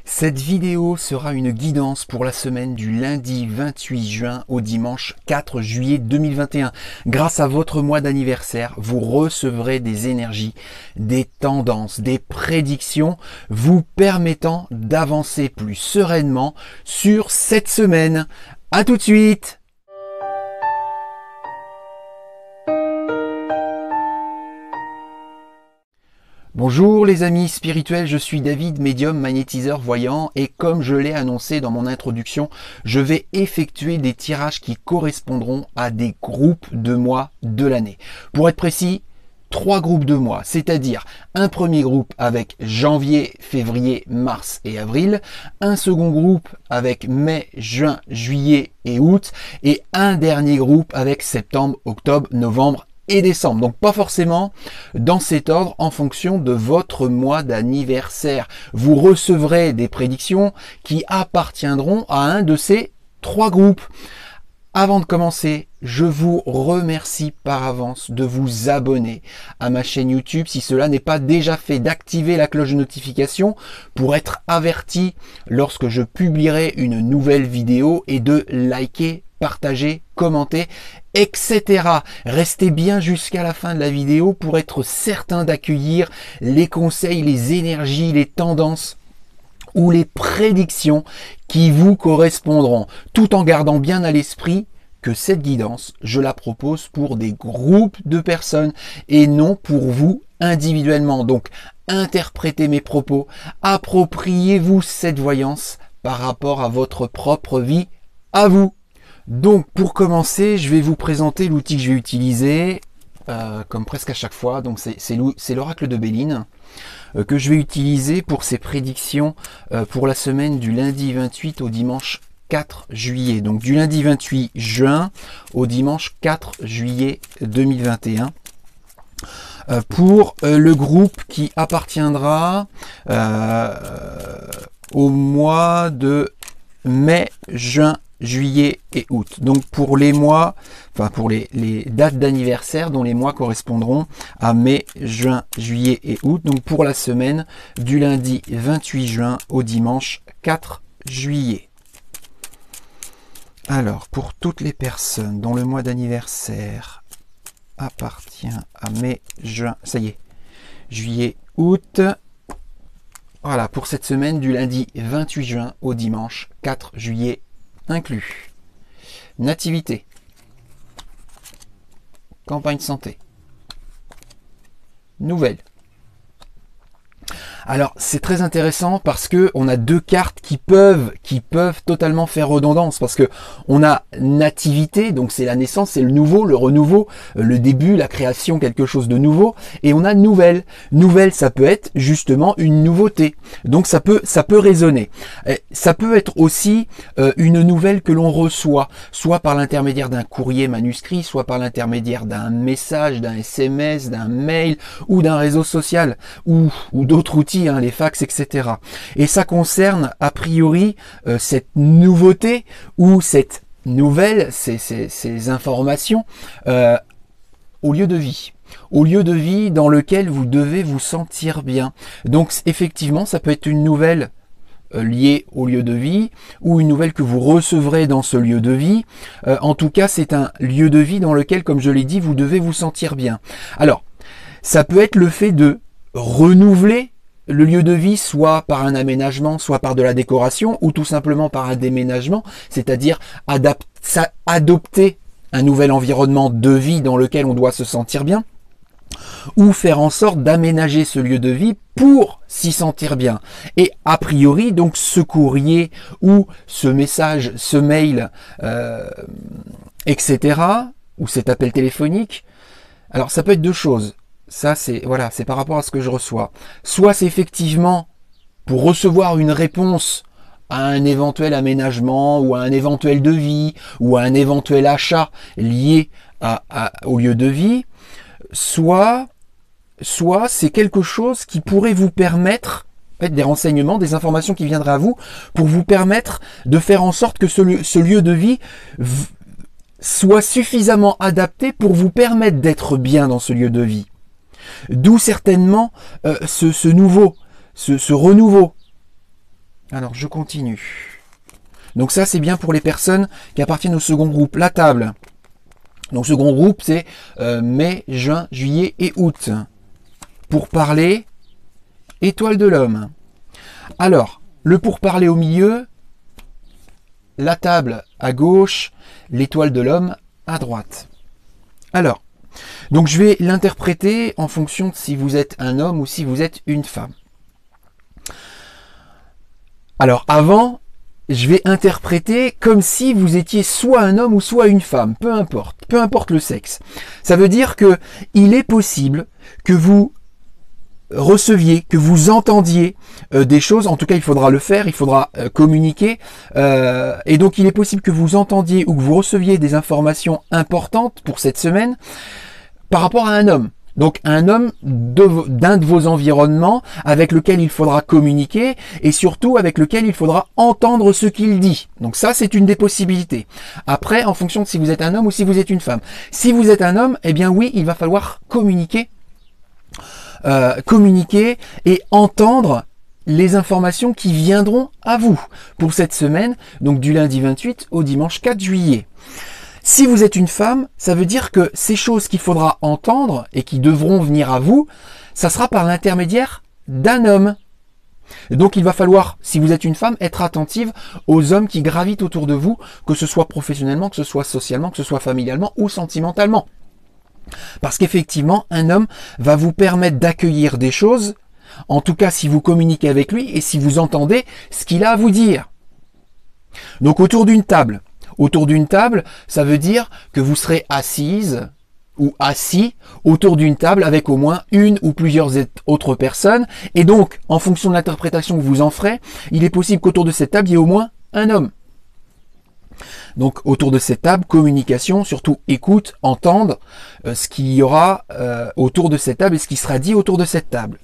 Cette vidéo sera une guidance pour la semaine du lundi 28 juin au dimanche 4 juillet 2021. Grâce à votre mois d'anniversaire, vous recevrez des énergies, des tendances, des prédictions vous permettant d'avancer plus sereinement sur cette semaine. À tout de suite! Bonjour les amis spirituels, je suis David, médium, magnétiseur, voyant, et comme je l'ai annoncé dans mon introduction, je vais effectuer des tirages qui correspondront à des groupes de mois de l'année. Pour être précis, 3 groupes de mois, c'est-à-dire un premier groupe avec janvier, février, mars et avril, un second groupe avec mai, juin, juillet et août, et un dernier groupe avec septembre, octobre, novembre et décembre. Donc pas forcément dans cet ordre en fonction de votre mois d'anniversaire. Vous recevrez des prédictions qui appartiendront à un de ces 3 groupes. Avant de commencer, je vous remercie par avance de vous abonner à ma chaîne YouTube si cela n'est pas déjà fait, d'activer la cloche de notification pour être averti lorsque je publierai une nouvelle vidéo et de liker, partager, commenter, etc. Restez bien jusqu'à la fin de la vidéo pour être certain d'accueillir les conseils, les énergies, les tendances ou les prédictions qui vous correspondront, tout en gardant bien à l'esprit que cette guidance, je la propose pour des groupes de personnes et non pour vous individuellement. Donc, interprétez mes propos, appropriez-vous cette voyance par rapport à votre propre vie, à vous. Donc, pour commencer, je vais vous présenter l'outil que je vais utiliser, comme presque à chaque fois. Donc, c'est l'oracle de Béline que je vais utiliser pour ces prédictions pour la semaine du lundi 28 au dimanche 4 juillet. Donc, du lundi 28 juin au dimanche 4 juillet 2021. Pour le groupe qui appartiendra au mois de mai, juin, juillet et août. Donc pour les mois, enfin pour les dates d'anniversaire dont les mois correspondront à mai, juin, juillet et août. Donc pour la semaine du lundi 28 juin au dimanche 4 juillet. Alors pour toutes les personnes dont le mois d'anniversaire appartient à mai, juin, ça y est, juillet, août. Voilà, pour cette semaine du lundi 28 juin au dimanche 4 juillet inclus. Nativité. Campagne santé. Nouvelles. Alors c'est très intéressant parce que on a 2 cartes qui peuvent totalement faire redondance, parce que on a nativité, donc c'est la naissance, c'est le nouveau, le renouveau, le début, la création, quelque chose de nouveau, et on a nouvelle. Nouvelle, ça peut être justement une nouveauté, donc ça peut résonner. Ça peut être aussi une nouvelle que l'on reçoit, soit par l'intermédiaire d'un courrier manuscrit, soit par l'intermédiaire d'un message, d'un SMS, d'un mail ou d'un réseau social ou d'autres outils, les fax, etc. Et ça concerne a priori cette nouveauté ou cette nouvelle, ces informations au lieu de vie. Au lieu de vie dans lequel vous devez vous sentir bien. Donc effectivement, ça peut être une nouvelle liée au lieu de vie ou une nouvelle que vous recevrez dans ce lieu de vie. En tout cas, c'est un lieu de vie dans lequel, comme je l'ai dit, vous devez vous sentir bien. Alors, ça peut être le fait de renouveler le lieu de vie, soit par un aménagement, soit par de la décoration, ou tout simplement par un déménagement, c'est-à-dire adopter un nouvel environnement de vie dans lequel on doit se sentir bien, ou faire en sorte d'aménager ce lieu de vie pour s'y sentir bien. Et a priori, donc ce courrier ou ce message, ce mail, etc., ou cet appel téléphonique, alors ça peut être 2 choses. Ça, c'est par rapport à ce que je reçois. Soit c'est effectivement pour recevoir une réponse à un éventuel aménagement ou à un éventuel devis ou à un éventuel achat lié au lieu de vie. Soit c'est quelque chose qui pourrait vous permettre, des renseignements, des informations qui viendraient à vous pour vous permettre de faire en sorte que ce lieu de vie soit suffisamment adapté pour vous permettre d'être bien dans ce lieu de vie. D'où certainement ce renouveau. Alors, je continue. Donc ça, c'est bien pour les personnes qui appartiennent au second groupe. La table. Donc, second groupe, c'est mai, juin, juillet et août. Pourparler, étoile de l'homme. Alors, le pourparler au milieu, la table à gauche, l'étoile de l'homme à droite. Alors, donc je vais l'interpréter en fonction de si vous êtes un homme ou si vous êtes une femme. Alors avant, je vais interpréter comme si vous étiez soit un homme ou soit une femme, peu importe le sexe. Ça veut dire que il est possible que vous receviez, que vous entendiez des choses, en tout cas il faudra le faire, il faudra communiquer, et donc il est possible que vous entendiez ou que vous receviez des informations importantes pour cette semaine par rapport à un homme. Donc un homme d'un de vos environnements avec lequel il faudra communiquer et surtout avec lequel il faudra entendre ce qu'il dit. Donc ça c'est une des possibilités. Après, en fonction de si vous êtes un homme ou si vous êtes une femme. Si vous êtes un homme, eh bien oui, il va falloir communiquer et entendre les informations qui viendront à vous pour cette semaine, donc du lundi 28 au dimanche 4 juillet. Si vous êtes une femme, ça veut dire que ces choses qu'il faudra entendre et qui devront venir à vous, ça sera par l'intermédiaire d'un homme. Donc il va falloir, si vous êtes une femme, être attentive aux hommes qui gravitent autour de vous, que ce soit professionnellement, que ce soit socialement, que ce soit familialement ou sentimentalement. Parce qu'effectivement, un homme va vous permettre d'accueillir des choses, en tout cas si vous communiquez avec lui et si vous entendez ce qu'il a à vous dire. Donc autour d'une table, ça veut dire que vous serez assise ou assis autour d'une table avec au moins une ou plusieurs autres personnes. Et donc, en fonction de l'interprétation que vous en ferez, il est possible qu'autour de cette table, il y ait au moins un homme. Donc autour de cette table, communication, surtout écoute, entendre ce qu'il y aura autour de cette table et ce qui sera dit autour de cette table.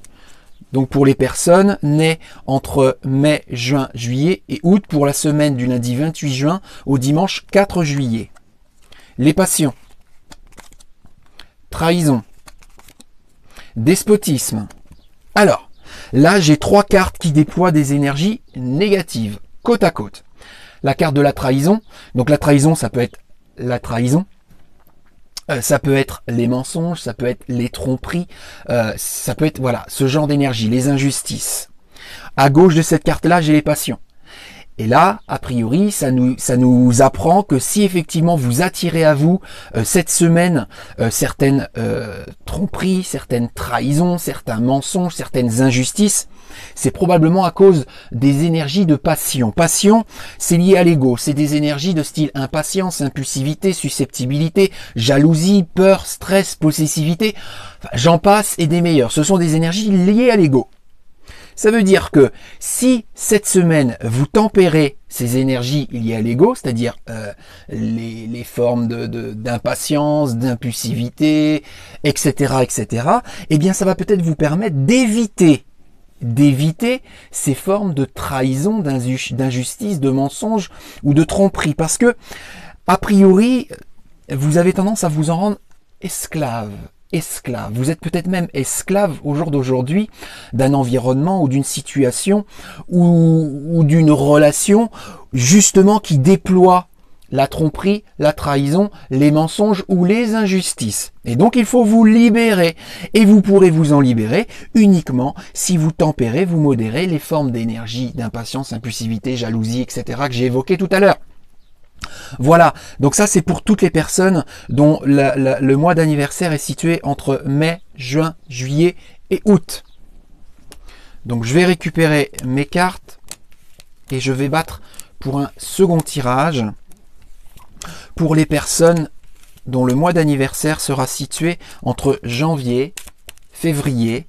Donc pour les personnes nées entre mai, juin, juillet et août pour la semaine du lundi 28 juin au dimanche 4 juillet. Les passions. Trahison. Despotisme. Alors, là j'ai 3 cartes qui déploient des énergies négatives, côte à côte. La carte de la trahison. Donc la trahison, ça peut être la trahison. Ça peut être les mensonges, ça peut être les tromperies, ça peut être voilà ce genre d'énergie, les injustices. À gauche de cette carte-là, j'ai les passions. Et là, a priori, ça nous apprend que si effectivement vous attirez à vous cette semaine certaines tromperies, certaines trahisons, certains mensonges, certaines injustices, c'est probablement à cause des énergies de passion. Passion, c'est lié à l'ego. C'est des énergies de style impatience, impulsivité, susceptibilité, jalousie, peur, stress, possessivité. Enfin, j'en passe et des meilleurs. Ce sont des énergies liées à l'ego. Ça veut dire que si cette semaine vous tempérez ces énergies liées à l'ego, c'est-à-dire les formes d'impatience, d'impulsivité, etc., eh bien ça va peut-être vous permettre d'éviter ces formes de trahison, d'injustice, de mensonge ou de tromperie. Parce que, a priori, vous avez tendance à vous en rendre esclave. Vous êtes peut-être même esclave au jour d'aujourd'hui d'un environnement ou d'une situation ou d'une relation justement qui déploie la tromperie, la trahison, les mensonges ou les injustices. Et donc il faut vous libérer. Et vous pourrez vous en libérer uniquement si vous tempérez, vous modérez les formes d'énergie, d'impatience, impulsivité, jalousie, etc. que j'ai évoquées tout à l'heure. Voilà, donc ça c'est pour toutes les personnes dont le mois d'anniversaire est situé entre mai, juin, juillet et août. Donc je vais récupérer mes cartes et je vais battre pour un second tirage pour les personnes dont le mois d'anniversaire sera situé entre janvier, février,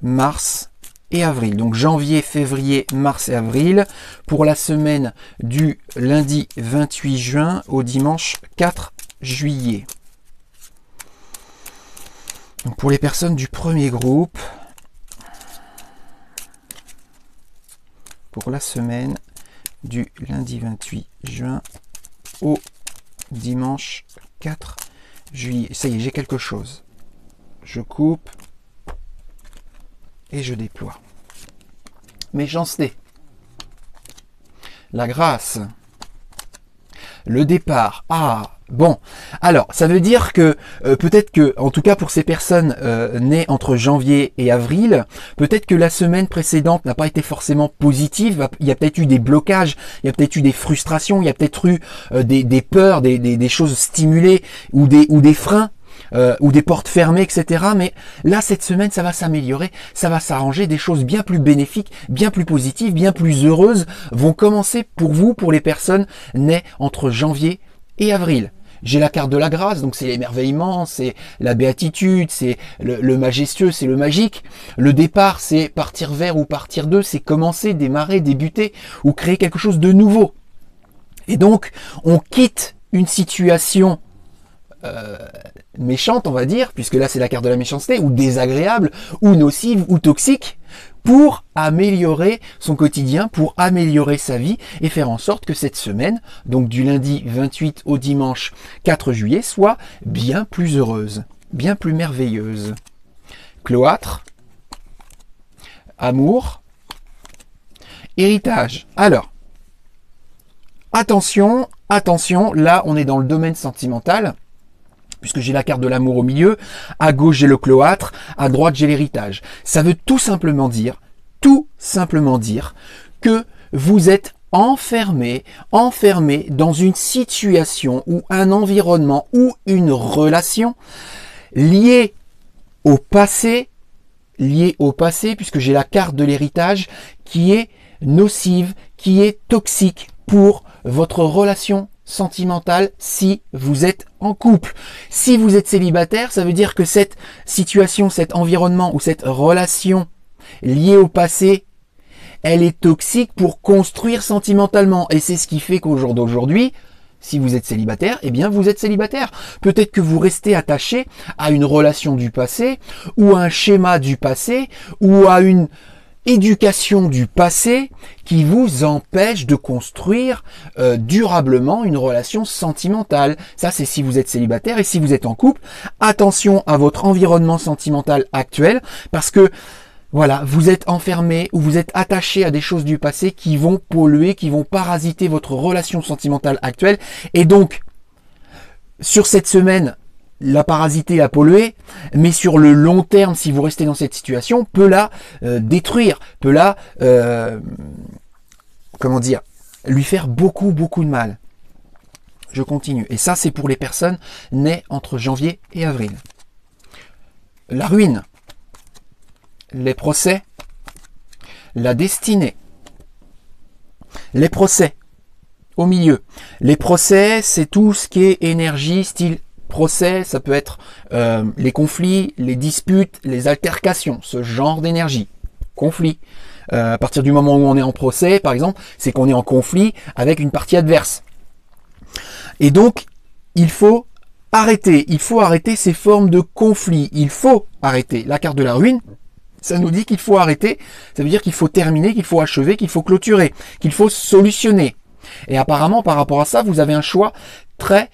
mars et avril. Donc janvier, février, mars et avril pour la semaine du lundi 28 juin au dimanche 4 juillet. Donc pour les personnes du premier groupe, pour la semaine du lundi 28 juin au dimanche 4 juillet. Ça y est, j'ai quelque chose. Je coupe et je déploie. Méchanceté. La grâce. Le départ. Ah, bon. Alors, ça veut dire que peut-être que, en tout cas pour ces personnes nées entre janvier et avril, peut-être que la semaine précédente n'a pas été forcément positive. Il y a peut-être eu des blocages, il y a peut-être eu des frustrations, il y a peut-être eu des peurs, des choses stimulées ou des freins. Ou des portes fermées, etc. Mais là, cette semaine, ça va s'améliorer, ça va s'arranger, des choses bien plus bénéfiques, bien plus positives, bien plus heureuses vont commencer pour vous, pour les personnes nées entre janvier et avril. J'ai la carte de la grâce, donc c'est l'émerveillement, c'est la béatitude, c'est le majestueux, c'est le magique. Le départ, c'est partir vers ou partir de, c'est commencer, démarrer, débuter ou créer quelque chose de nouveau. Et donc, on quitte une situation méchante, on va dire, puisque là c'est la carte de la méchanceté, ou désagréable, ou nocive, ou toxique, pour améliorer son quotidien, pour améliorer sa vie, et faire en sorte que cette semaine, donc du lundi 28 au dimanche 4 juillet, soit bien plus heureuse, bien plus merveilleuse. Cloître, amour, héritage. Alors, attention, attention, là on est dans le domaine sentimental, puisque j'ai la carte de l'amour au milieu, à gauche j'ai le cloître, à droite j'ai l'héritage. Ça veut tout simplement dire que vous êtes enfermé dans une situation ou un environnement ou une relation liée au passé, puisque j'ai la carte de l'héritage qui est nocive, qui est toxique pour votre relation sentimentale si vous êtes en couple. Si vous êtes célibataire, ça veut dire que cette situation, cet environnement ou cette relation liée au passé, elle est toxique pour construire sentimentalement. Et c'est ce qui fait qu'au jour d'aujourd'hui, si vous êtes célibataire, eh bien vous êtes célibataire. Peut-être que vous restez attaché à une relation du passé, ou à un schéma du passé, ou à une éducation du passé qui vous empêche de construire durablement une relation sentimentale. Ça, c'est si vous êtes célibataire. Et si vous êtes en couple, attention à votre environnement sentimental actuel, parce que voilà, vous êtes enfermé ou vous êtes attaché à des choses du passé qui vont polluer, qui vont parasiter votre relation sentimentale actuelle. Et donc, sur cette semaine, la parasiter, la polluer, mais sur le long terme, si vous restez dans cette situation, peut la détruire, peut la, comment dire, lui faire beaucoup de mal. Je continue. Et ça, c'est pour les personnes nées entre janvier et avril. La ruine, les procès, la destinée, les procès, au milieu. Les procès, c'est tout ce qui est énergie, style procès, ça peut être les conflits, les disputes, les altercations, ce genre d'énergie. Conflit. À partir du moment où on est en procès, par exemple, c'est qu'on est en conflit avec une partie adverse. Et donc, il faut arrêter ces formes de conflit. Il faut arrêter. La carte de la ruine, ça nous dit qu'il faut arrêter. Ça veut dire qu'il faut terminer, qu'il faut achever, qu'il faut clôturer, qu'il faut solutionner. Et apparemment, par rapport à ça, vous avez un choix très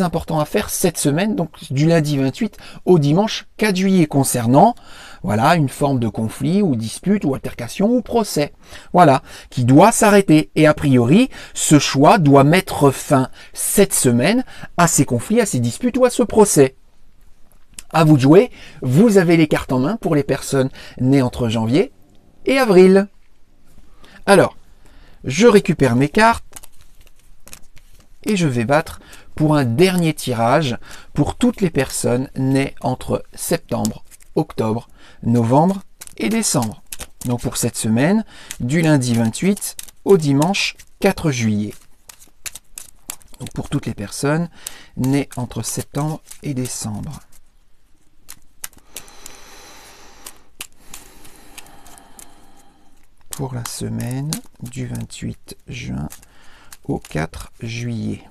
important à faire cette semaine, donc du lundi 28 au dimanche 4 juillet, concernant voilà une forme de conflit ou dispute ou altercation ou procès, voilà, qui doit s'arrêter. Et a priori, ce choix doit mettre fin cette semaine à ces conflits, à ces disputes ou à ce procès. À vous de jouer, vous avez les cartes en main pour les personnes nées entre janvier et avril. Alors, je récupère mes cartes et je vais battre pour un dernier tirage pour toutes les personnes nées entre septembre, octobre, novembre et décembre. Donc pour cette semaine, du lundi 28 au dimanche 4 juillet. Donc pour toutes les personnes nées entre septembre et décembre. Pour la semaine du 28 juin au 4 juillet.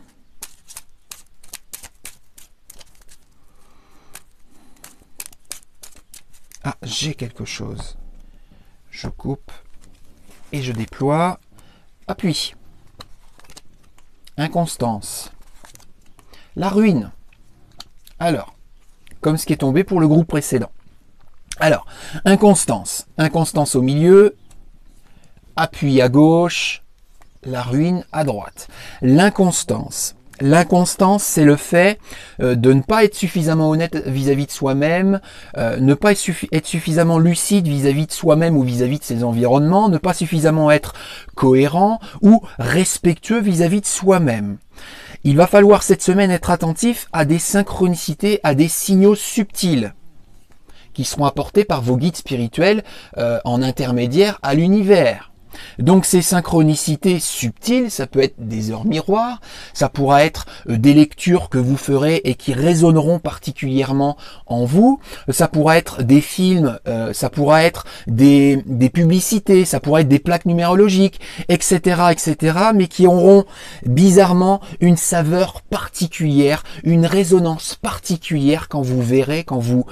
Ah, j'ai quelque chose. Je coupe et je déploie. Appui. Inconstance. La ruine. Alors, comme ce qui est tombé pour le groupe précédent. Alors, inconstance. Inconstance au milieu. Appui à gauche. la ruine à droite. L'inconstance. L'inconstance, c'est le fait de ne pas être suffisamment honnête vis-à-vis de soi-même, ne pas être suffisamment lucide vis-à-vis de soi-même ou vis-à-vis de ses environnements, ne pas suffisamment être cohérent ou respectueux vis-à-vis de soi-même. Il va falloir cette semaine être attentif à des synchronicités, à des signaux subtils qui seront apportés par vos guides spirituels en intermédiaire à l'univers. Donc ces synchronicités subtiles, ça peut être des heures miroirs, ça pourra être des lectures que vous ferez et qui résonneront particulièrement en vous, ça pourra être des films, ça pourra être des publicités, ça pourra être des plaques numérologiques, etc., etc., mais qui auront bizarrement une saveur particulière, une résonance particulière quand vous verrez, quand vous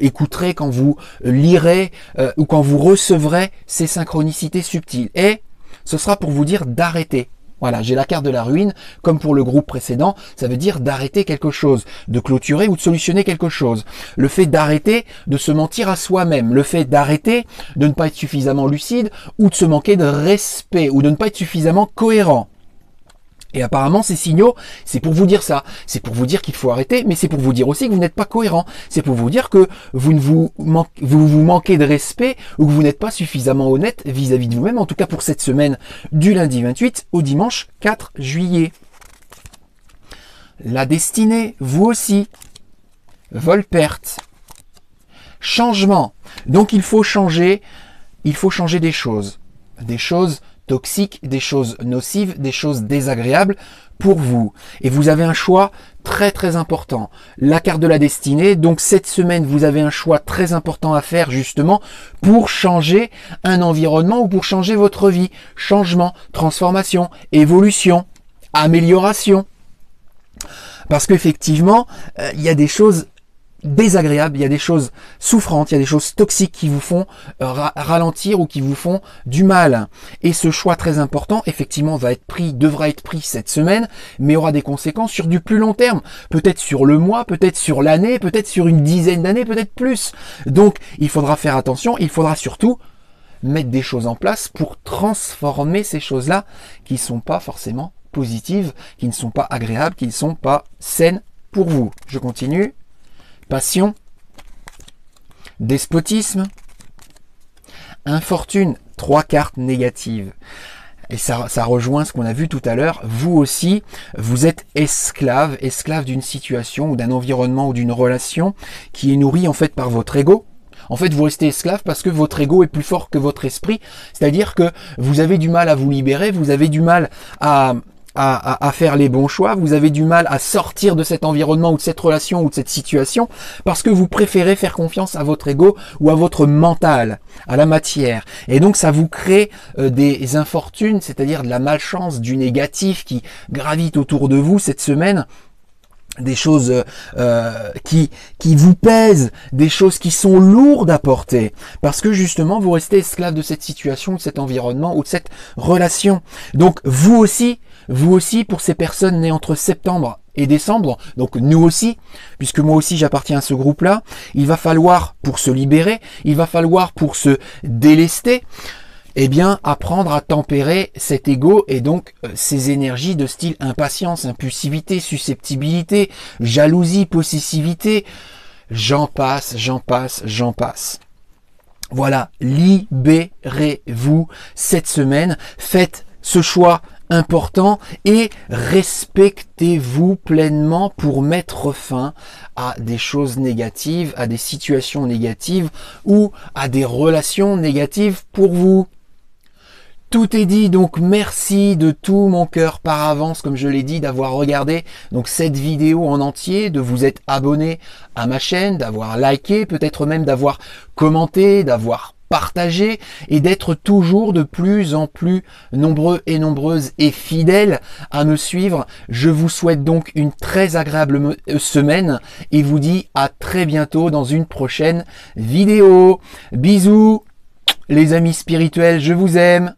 écouterez, quand vous lirez ou quand vous recevrez ces synchronicités subtiles. Et ce sera pour vous dire d'arrêter. Voilà, j'ai la carte de la ruine, comme pour le groupe précédent, ça veut dire d'arrêter quelque chose, de clôturer ou de solutionner quelque chose. Le fait d'arrêter de se mentir à soi-même, le fait d'arrêter de ne pas être suffisamment lucide ou de se manquer de respect ou de ne pas être suffisamment cohérent. Et apparemment, ces signaux, c'est pour vous dire ça. C'est pour vous dire qu'il faut arrêter, mais c'est pour vous dire aussi que vous n'êtes pas cohérent. C'est pour vous dire que vous manquez de respect ou que vous n'êtes pas suffisamment honnête vis-à-vis de vous-même, en tout cas pour cette semaine du lundi 28 au dimanche 4 juillet. La destinée, vous aussi. Vol-perte. Changement. Donc il faut changer des choses. Des choses toxiques, des choses nocives, des choses désagréables pour vous. Et vous avez un choix très très important. La carte de la destinée, donc cette semaine, vous avez un choix très important à faire justement pour changer un environnement ou pour changer votre vie. Changement, transformation, évolution, amélioration. Parce qu'effectivement, il y a des choses désagréables, il y a des choses souffrantes, il y a des choses toxiques qui vous font ralentir ou qui vous font du mal. Et ce choix très important, effectivement, devra être pris cette semaine, mais aura des conséquences sur du plus long terme. Peut-être sur le mois, peut-être sur l'année, peut-être sur une dizaine d'années, peut-être plus. Donc, il faudra faire attention, il faudra surtout mettre des choses en place pour transformer ces choses-là qui ne sont pas forcément positives, qui ne sont pas agréables, qui ne sont pas saines pour vous. Je continue. Passion, despotisme, infortune, 3 cartes négatives. Et ça rejoint ce qu'on a vu tout à l'heure. Vous aussi, vous êtes esclave d'une situation ou d'un environnement ou d'une relation qui est nourrie en fait par votre ego. En fait, vous restez esclave parce que votre ego est plus fort que votre esprit. C'est-à-dire que vous avez du mal à vous libérer, vous avez du mal à faire les bons choix, vous avez du mal à sortir de cet environnement ou de cette relation ou de cette situation parce que vous préférez faire confiance à votre ego ou à votre mental, à la matière. Et donc ça vous crée des infortunes, c'est-à-dire de la malchance, du négatif qui gravite autour de vous cette semaine. Des choses qui vous pèsent, des choses qui sont lourdes à porter, parce que justement vous restez esclave de cette situation, de cet environnement ou de cette relation. Donc vous aussi pour ces personnes nées entre septembre et décembre, donc nous aussi, puisque moi aussi j'appartiens à ce groupe-là, il va falloir pour se libérer, il va falloir pour se délester, eh bien, apprendre à tempérer cet ego et donc ces énergies de style impatience, impulsivité, susceptibilité, jalousie, possessivité, j'en passe. Voilà, libérez-vous cette semaine, faites ce choix important et respectez-vous pleinement pour mettre fin à des choses négatives, à des situations négatives ou à des relations négatives pour vous. Tout est dit, donc merci de tout mon cœur par avance, comme je l'ai dit, d'avoir regardé donc cette vidéo en entier, de vous être abonné à ma chaîne, d'avoir liké, peut-être même d'avoir commenté, d'avoir partagé et d'être toujours de plus en plus nombreux et nombreuses et fidèles à me suivre. Je vous souhaite donc une très agréable semaine et vous dis à très bientôt dans une prochaine vidéo. Bisous les amis spirituels, je vous aime.